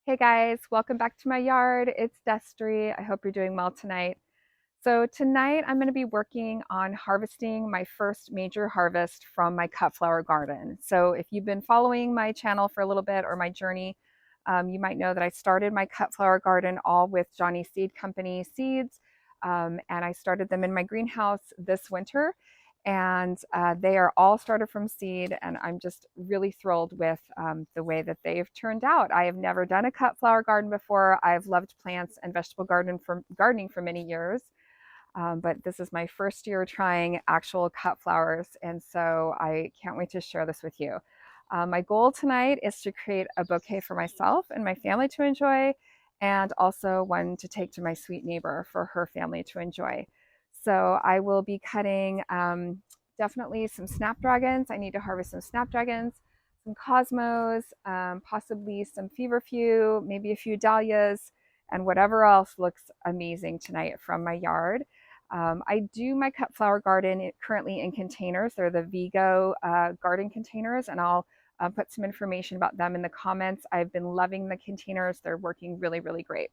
Hey guys, welcome back to my yard. It's Destry. I hope you're doing well tonight. So tonight I'm going to be working on harvesting my first major harvest from my cut flower garden. So if you've been following my channel for a little bit or my journey, you might know that I started my cut flower garden all with Johnny Seed Company seeds, and I started them in my greenhouse this winter. And they are all started from seed, and I'm just really thrilled with the way that they've turned out. I have never done a cut flower garden before. I've loved plants and vegetable gardening for many years, but this is my first year trying actual cut flowers, and so I can't wait to share this with you. My goal tonight is to create a bouquet for myself and my family to enjoy, and also one to take to my sweet neighbor for her family to enjoy. So I will be cutting definitely some snapdragons. I need to harvest some snapdragons, some cosmos, possibly some feverfew, maybe a few dahlias, and whatever else looks amazing tonight from my yard. I do my cut flower garden currently in containers. They're the Vigo garden containers, and I'll put some information about them in the comments. I've been loving the containers. They're working really, really great.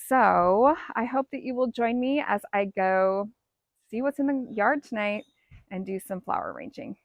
So I hope that you will join me as I go see what's in the yard tonight and do some flower arranging.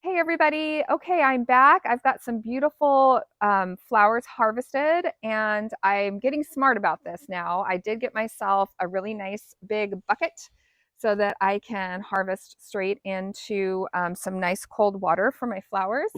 Hey everybody, okay, I'm back. I've got some beautiful flowers harvested, and I'm getting smart about this now. I did get myself a really nice big bucket so that I can harvest straight into some nice cold water for my flowers.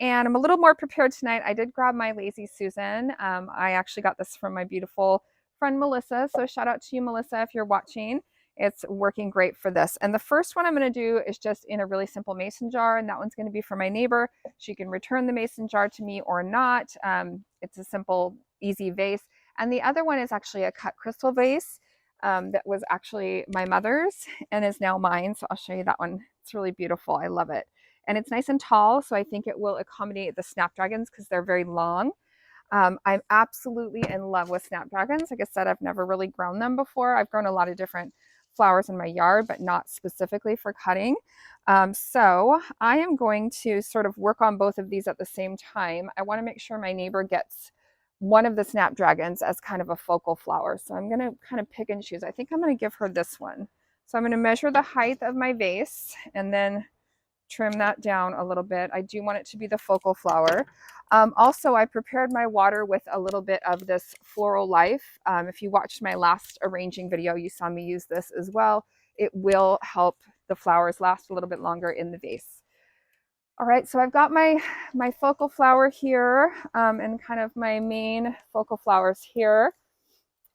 And I'm a little more prepared tonight. I did grab my Lazy Susan. I actually got this from my beautiful friend Melissa, so shout out to you, Melissa, if you're watching. It's working great for this. And the first one I'm going to do is just in a really simple mason jar, and that one's going to be for my neighbor. She can return the mason jar to me or not. It's a simple, easy vase. And the other one is actually a cut crystal vase that was actually my mother's and is now mine. So I'll show you that one. It's really beautiful. I love it. And it's nice and tall, so I think it will accommodate the snapdragons because they're very long. I'm absolutely in love with snapdragons. Like I said, I've never really grown them before. I've grown a lot of different flowers in my yard, but not specifically for cutting. So I am going to sort of work on both of these at the same time. I want to make sure my neighbor gets one of the snapdragons as kind of a focal flower. So I'm going to kind of pick and choose. I think I'm going to give her this one. So I'm going to measure the height of my vase and then trim that down a little bit. I do want it to be the focal flower. Also, I prepared my water with a little bit of this Floral Life. If you watched my last arranging video, you saw me use this as well. It will help the flowers last a little bit longer in the vase. All right, so I've got my focal flower here and kind of my main focal flowers here.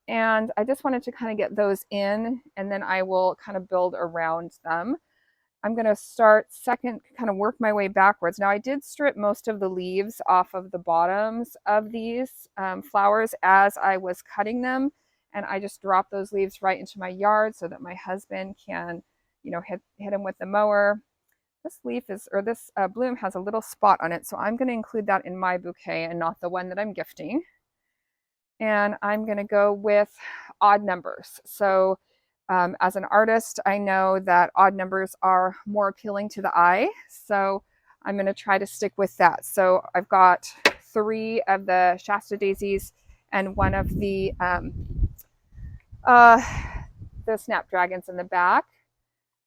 And I just wanted to kind of get those in, and then I will kind of build around them. I'm going to start second, kind of work my way backwards. Now I did strip most of the leaves off of the bottoms of these flowers as I was cutting them. And I just dropped those leaves right into my yard so that my husband can, hit them with the mower. This leaf is, or this bloom has a little spot on it. So I'm going to include that in my bouquet and not the one that I'm gifting. And I'm going to go with odd numbers. So as an artist, I know that odd numbers are more appealing to the eye. So I'm going to try to stick with that. So I've got 3 of the Shasta daisies and 1 of the snapdragons in the back.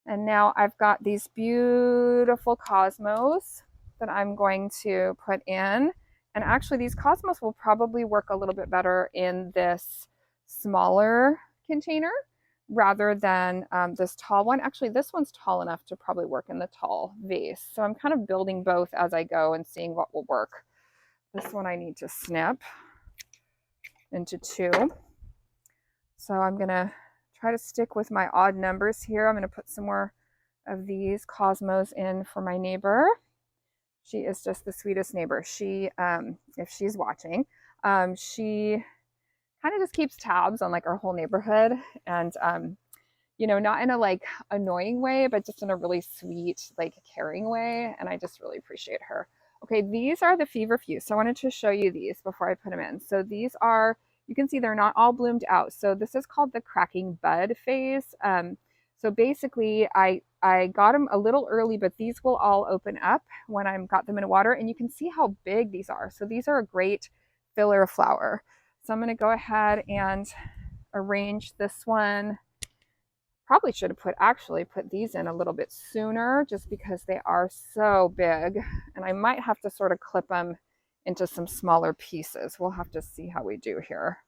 And now I've got these beautiful cosmos that I'm going to put in. And actually these cosmos will probably work a little bit better in this smaller container rather than this tall one. Actually, this one's tall enough to probably work in the tall vase. So I'm kind of building both as I go and seeing what will work. This one I need to snip into 2. So I'm gonna try to stick with my odd numbers here. I'm gonna put some more of these cosmos in for my neighbor. She is just the sweetest neighbor. She, if she's watching, she kind of just keeps tabs on like our whole neighborhood, and not in a like annoying way, but just in a really sweet, like caring way. And I just really appreciate her. Okay, these are the feverfew. So I wanted to show you these before I put them in. So these are, you can see they're not all bloomed out. So this is called the cracking bud phase. So basically I got them a little early, but these will all open up when I got them in water, and you can see how big these are. So these are a great filler flower. So I'm going to go ahead and arrange this one. Probably should have actually put these in a little bit sooner just because they are so big, and I might have to sort of clip them into some smaller pieces. We'll have to see how we do here.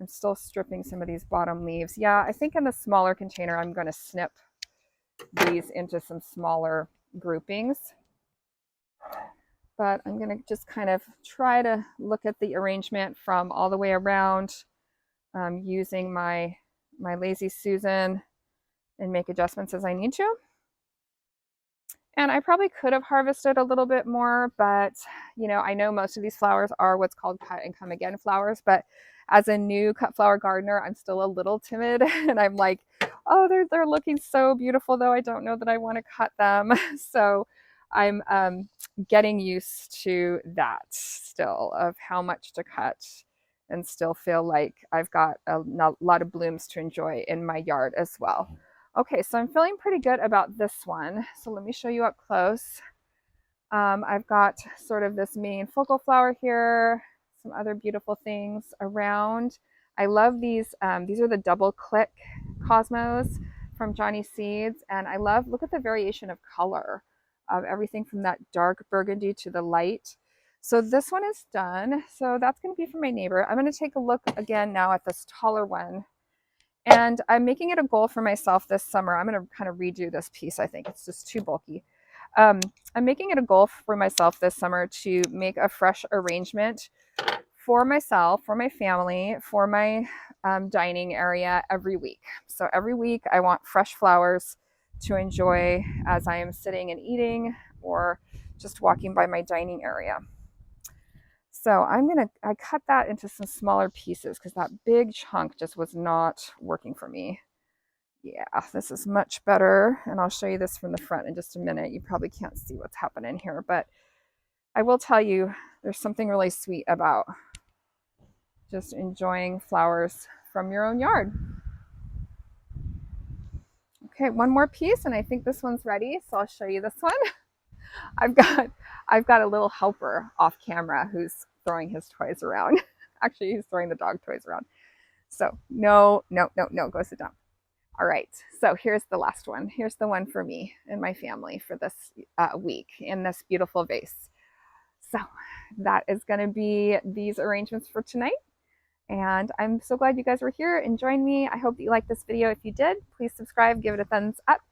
I'm still stripping some of these bottom leaves. Yeah, I think in the smaller container, I'm going to snip these into some smaller groupings. But I'm going to just kind of try to look at the arrangement from all the way around using my Lazy Susan and make adjustments as I need to. And I probably could have harvested a little bit more, but I know most of these flowers are what's called cut and come again flowers, but as a new cut flower gardener, I'm still a little timid and I'm like, oh, they're looking so beautiful, though I don't know that I want to cut them. So I'm getting used to that still, of how much to cut and still feel like I've got a lot of blooms to enjoy in my yard as well. Okay, so I'm feeling pretty good about this one. So let me show you up close. I've got sort of this main focal flower here, some other beautiful things around. I love these. These are the double click cosmos from Johnny Seeds. And I love, look at the variation of color of everything from that dark burgundy to the light. So this one is done. So that's going to be for my neighbor. I'm going to take a look again now at this taller one. And I'm making it a goal for myself this summer. I'm going to kind of redo this piece. I think it's just too bulky. I'm making it a goal for myself this summer to make a fresh arrangement for myself, for my family, for my dining area every week. So every week I want fresh flowers to enjoy as I am sitting and eating or just walking by my dining area. So I cut that into some smaller pieces because that big chunk just was not working for me. Yeah, this is much better. And I'll show you this from the front in just a minute. You probably can't see what's happening here, but I will tell you there's something really sweet about just enjoying flowers from your own yard. Okay, one more piece, and I think this one's ready. So I'll show you this one. I've got a little helper off camera who's throwing his toys around. Actually, he's throwing the dog toys around. So no, go sit down. All right, so here's the last one. Here's the one for me and my family for this week in this beautiful vase. So that is going to be these arrangements for tonight. And I'm so glad you guys were here and joined me. I hope that you liked this video. If you did, please subscribe, give it a thumbs up,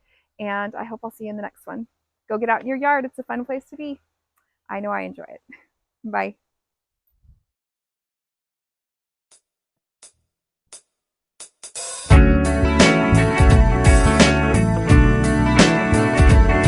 and I hope I'll see you in the next one. Go get out in your yard. It's a fun place to be. I know I enjoy it. Bye.